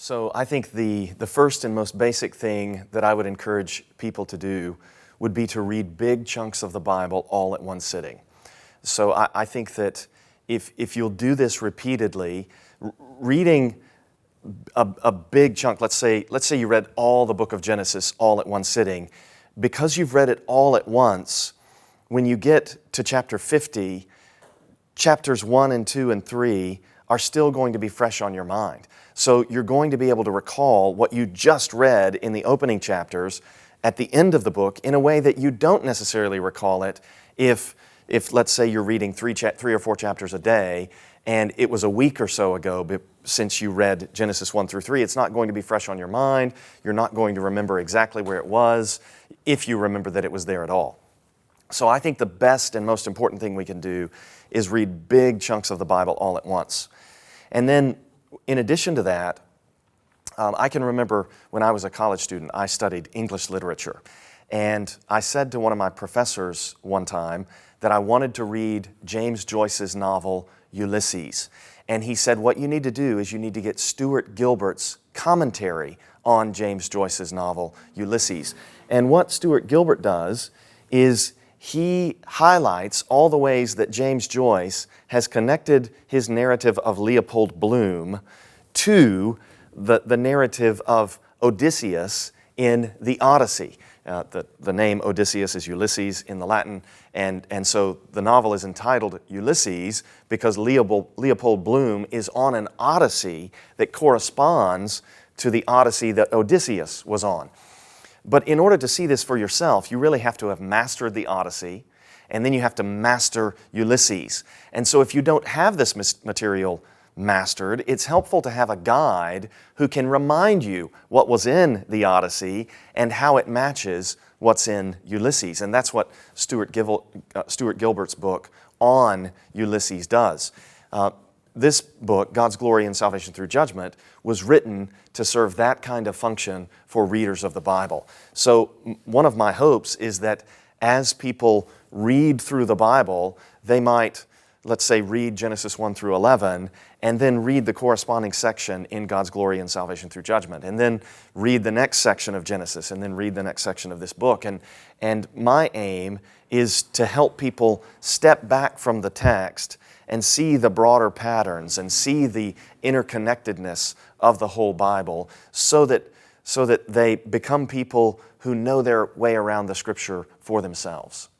So I think the first and most basic thing that I would encourage people to do would be to read big chunks of the Bible all at one sitting. So I think that if you'll do this repeatedly, reading a big chunk, let's say you read all the book of Genesis all at one sitting, because you've read it all at once, when you get to chapter 50, chapters 1 and 2 and 3 are still going to be fresh on your mind. So you're going to be able to recall what you just read in the opening chapters at the end of the book in a way that you don't necessarily recall it if let's say you're reading three or four chapters a day and it was a week or so ago since you read Genesis 1 through 3. It's not going to be fresh on your mind. You're not going to remember exactly where it was, if you remember that it was there at all. So I think the best and most important thing we can do is read big chunks of the Bible all at once. And then, in addition to that, I can remember when I was a college student, I studied English literature. And I said to one of my professors one time that I wanted to read James Joyce's novel, Ulysses. And he said, what you need to do is you need to get Stuart Gilbert's commentary on James Joyce's novel, Ulysses. And what Stuart Gilbert does is he highlights all the ways that James Joyce has connected his narrative of Leopold Bloom to the narrative of Odysseus in the Odyssey. The name Odysseus is Ulysses in the Latin, and so the novel is entitled Ulysses because Leopold Bloom is on an Odyssey that corresponds to the Odyssey that Odysseus was on. But in order to see this for yourself, you really have to have mastered the Odyssey, and then you have to master Ulysses. And so if you don't have this material mastered, it's helpful to have a guide who can remind you what was in the Odyssey and how it matches what's in Ulysses. And that's what Stuart Gilbert's book on Ulysses does. This book, God's Glory and Salvation Through Judgment, was written to serve that kind of function for readers of the Bible. So one of my hopes is that as people read through the Bible, they might, let's say, read Genesis 1 through 11, and then read the corresponding section in God's Glory and Salvation Through Judgment, and then read the next section of Genesis, and then read the next section of this book. And my aim is to help people step back from the text and see the broader patterns and see the interconnectedness of the whole Bible so that they become people who know their way around the Scripture for themselves.